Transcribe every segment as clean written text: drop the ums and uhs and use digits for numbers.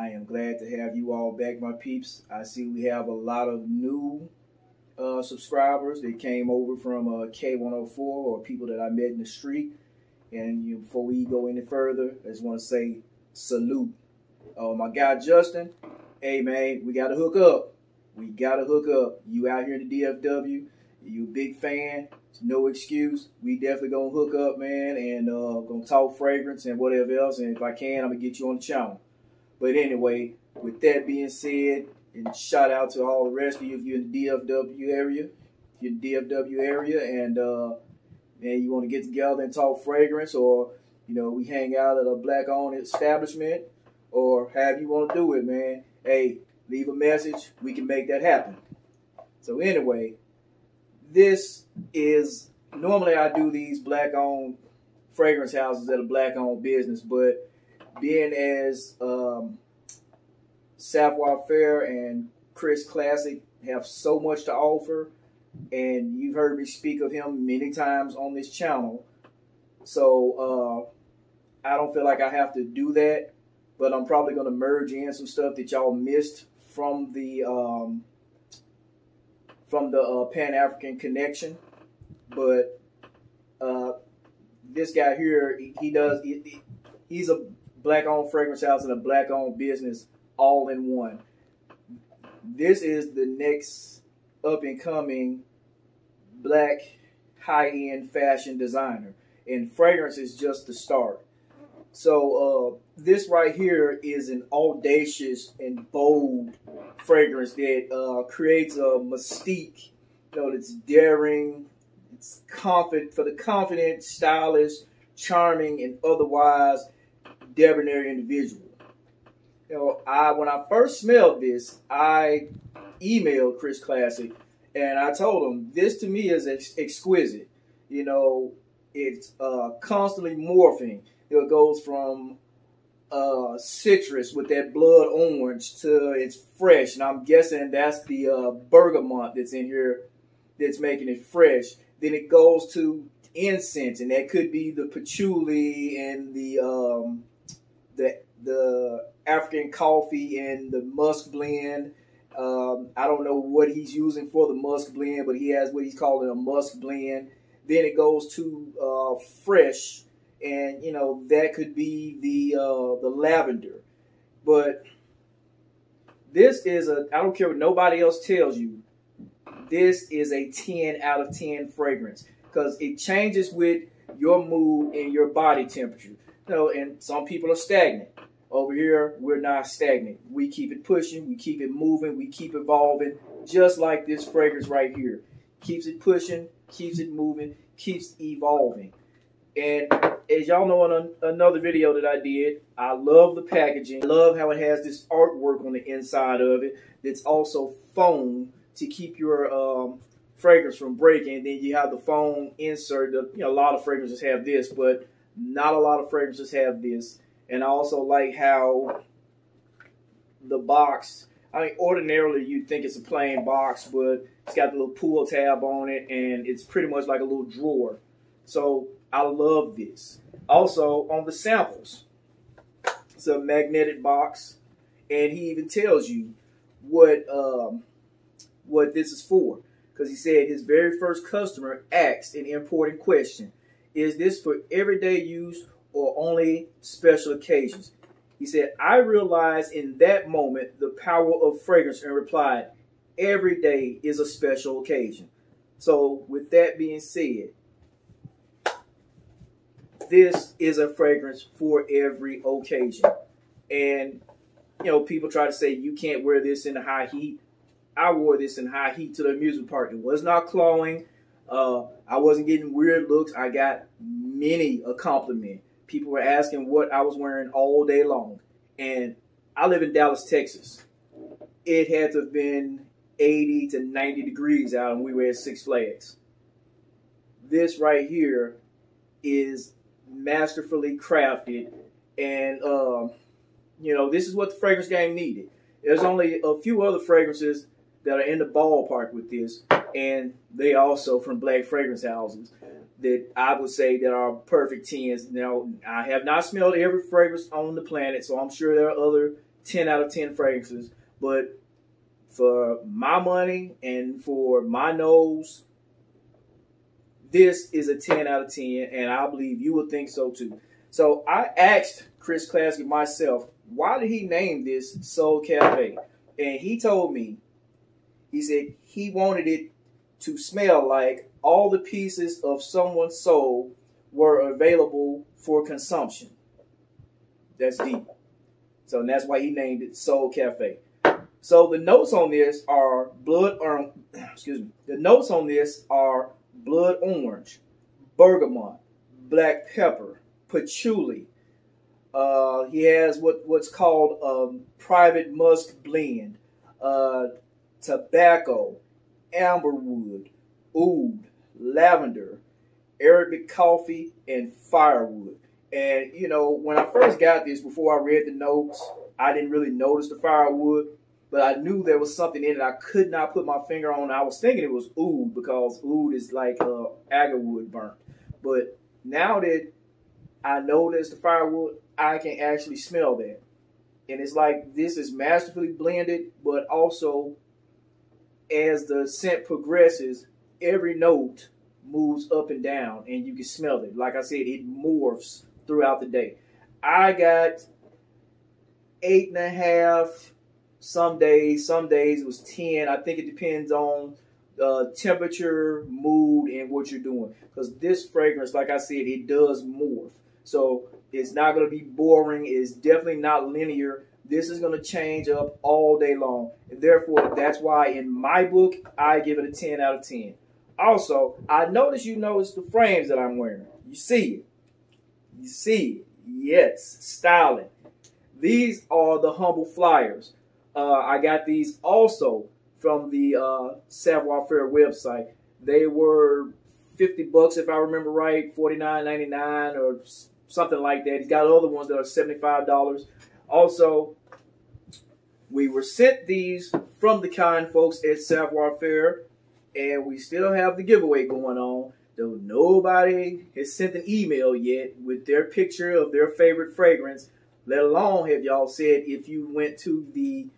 I am glad to have you all back, my peeps. I see we have a lot of new subscribers that came over from K104 or people that I met in the street. And before we go any further, I just want to say salute. My guy Justin, hey man, we got to hook up. We got to hook up. You out here in the DFW, you a big fan, no excuse. We definitely going to hook up, man, and going to talk fragrance and whatever else. And if I can, I'm going to get you on the channel. But anyway, with that being said, and shout out to all the rest of you if you're in the DFW area. If you're in the DFW area and you want to get together and talk fragrance, or we hang out at a black-owned establishment, or however you want to do it, man. Hey, leave a message. We can make that happen. So anyway, this is normally I do these black-owned fragrance houses at a black-owned business, but being as Savior Faire and Chris Classic have so much to offer, and you've heard me speak of him many times on this channel, so I don't feel like I have to do that, but I'm probably going to merge in some stuff that y'all missed from the Pan-African connection. But this guy here, he's a black-owned fragrance house and a black-owned business all in one. This is the next up-and-coming black high-end fashion designer, and fragrance is just the start. So this right here is an audacious and bold fragrance that creates a mystique, that's daring, it's confident for the confident, stylish, charming, and otherwise debonair individual. When I first smelled this, I emailed Chris Classic and I told him this to me is exquisite. It's constantly morphing. It goes from citrus with that blood orange to it's fresh, and I'm guessing that's the bergamot that's in here that's making it fresh. Then it goes to incense, and that could be the patchouli and the African coffee and the musk blend. I don't know what he's using for the musk blend, but he has what he's calling a musk blend. Then it goes to fresh, and that could be the lavender. But this is I don't care what nobody else tells you, this is a 10 out of 10 fragrance, because it changes with your mood and your body temperature. And some people are stagnant. Over here, we're not stagnant. We keep it pushing, we keep it moving, we keep evolving, just like this fragrance right here. Keeps it pushing, keeps it moving, keeps evolving. And as y'all know on another video that I did, I love the packaging. I love how it has this artwork on the inside of it that's also foam to keep your fragrance from breaking. And then you have the foam insert. A lot of fragrances have this, but not a lot of fragrances have this. And I also like how the box, ordinarily you'd think it's a plain box, but it's got the little pull tab on it, and it's pretty much like a little drawer. So I love this. Also, on the samples, it's a magnetic box, and he even tells you what this is for. Because he said his very first customer asked an important question: is this for everyday use or only special occasions? He said, I realized in that moment the power of fragrance and replied, every day is a special occasion. So with that being said, this is a fragrance for every occasion. And, people try to say you can't wear this in the high heat. I wore this in high heat to the amusement park. It was not clawing. I wasn't getting weird looks. I got many a compliment. People were asking what I was wearing all day long. And I live in Dallas, Texas. It had to have been 80 to 90 degrees out, and we were at Six Flags. This right here is masterfully crafted. And, this is what the fragrance game needed. There's only a few other fragrances that are in the ballpark with this, and they also from black fragrance houses that I would say that are perfect 10s. Now, I have not smelled every fragrance on the planet, so I'm sure there are other 10 out of 10 fragrances, but for my money and for my nose, this is a 10 out of 10, and I believe you would think so too. So I asked Chris Classic myself, why did he name this Soul Cafe? And he told me, he said he wanted it to smell like all the pieces of someone's soul were available for consumption. That's deep. So that's why he named it Soul Cafe. So the notes on this are the notes on this are blood orange, bergamot, black pepper, patchouli. He has what's called private musk blend, tobacco, amberwood, oud, lavender, Arabic coffee, and firewood. And, you know, when I first got this, before I read the notes, I didn't really notice the firewood, but I knew there was something in it I could not put my finger on. I was thinking it was oud, because oud is like agarwood burnt. But now that I know there's the firewood, I can actually smell that. And it's like this is masterfully blended, but also as the scent progresses, every note moves up and down, and you can smell it. Like I said, it morphs throughout the day. I got 8.5. Some days it was 10. I think it depends on temperature, mood, and what you're doing. Because this fragrance, like I said, it does morph. So it's not going to be boring. It's definitely not linear. This is going to change up all day long. And therefore, that's why in my book, I give it a 10 out of 10. Also, I noticed you noticed the frames that I'm wearing. You see it. You see it. Yes, styling. These are the Humble Flyers. I got these also from the Savoir Faire website. They were $50 if I remember right, $49.99 or something like that. He's got other ones that are $75. Also, we were sent these from the kind folks at Savoir Faire, and we still have the giveaway going on. Though nobody has sent an email yet with their picture of their favorite fragrance, let alone have y'all said if you went to the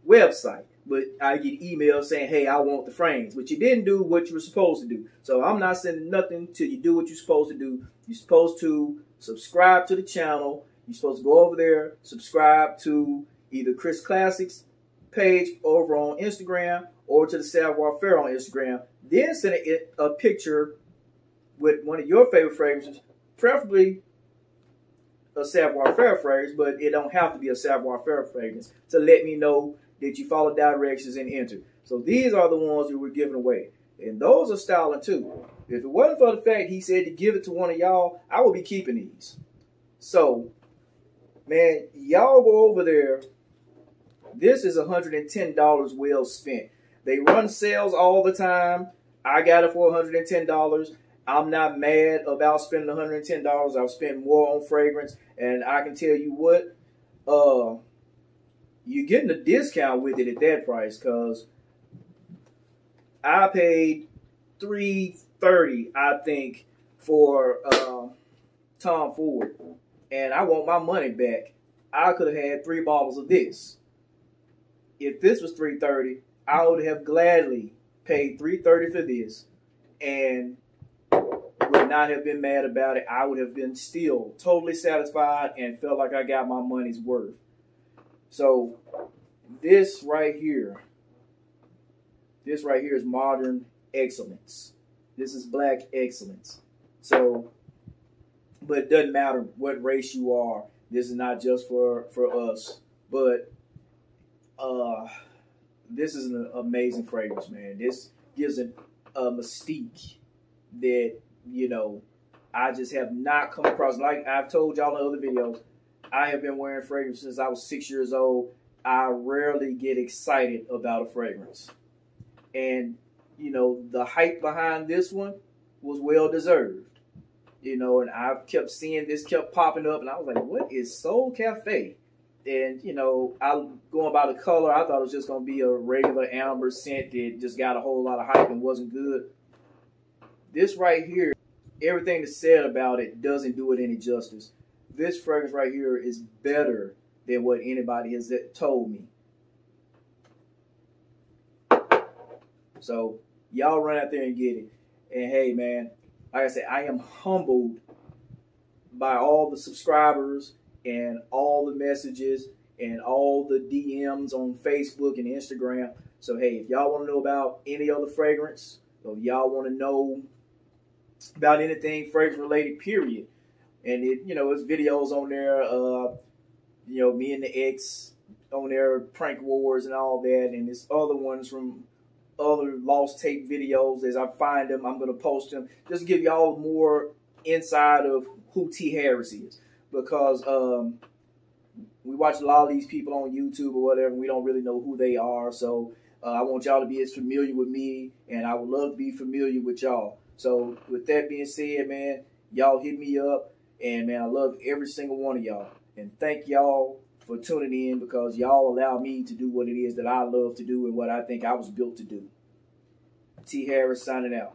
website. But I get emails saying, hey, I want the frames. But you didn't do what you were supposed to do. So I'm not sending nothing till you do what you're supposed to do. You're supposed to subscribe to the channel. You're supposed to go over there, subscribe to either Chris Classic's page over on Instagram or to the Savoir Faire on Instagram. Then send a picture with one of your favorite fragrances, preferably a Savoir Faire fragrance, but it don't have to be a Savoir Faire fragrance, to let me know that you follow directions and enter. So these are the ones that we're giving away. And those are styling too. If it wasn't for the fact he said to give it to one of y'all, I would be keeping these. So, man, y'all go over there. This is $110 well spent. They run sales all the time. I got it for $110. I'm not mad about spending $110. I've spent more on fragrance. And I can tell you what, you're getting a discount with it at that price, because I paid $330, I think, for Tom Ford, and I want my money back. I could have had 3 bottles of this. If this was $330, I would have gladly paid $330 for this, and would not have been mad about it. I would have been still totally satisfied and felt like I got my money's worth. So this right here is modern excellence. This is black excellence. So, but it doesn't matter what race you are. This is not just for us. But this is an amazing fragrance, man. This gives a mystique that, you know, I just have not come across. Like I've told y'all in other videos, I have been wearing fragrance since I was 6 years old. I rarely get excited about a fragrance. And, you know, the hype behind this one was well deserved. You know, and I kept seeing this, kept popping up, and I was like, what is Soul Cafe? And, you know, I going by the color, I thought it was just going to be a regular amber scent that just got a whole lot of hype and wasn't good. This right here, everything that's said about it doesn't do it any justice. This fragrance right here is better than what anybody has told me. So y'all run out there and get it. And hey, man, like I said, I am humbled by all the subscribers and all the messages and all the DMs on Facebook and Instagram. So hey, if y'all want to know about any other fragrance, or if y'all want to know about anything fragrance related, period, and it, you know, it's videos on there, you know, me and the ex on there, prank wars and all that, and there's other ones from other lost tape videos. As I find them, I'm going to post them just to give y'all more inside of who T. Harris is, because we watch a lot of these people on YouTube or whatever, and we don't really know who they are. So I want y'all to be as familiar with me, and I would love to be familiar with y'all. So with that being said, man, y'all hit me up, and man, I love every single one of y'all, and thank y'all for tuning in, because y'all allow me to do what it is that I love to do and what I think I was built to do. T. Harris signing out.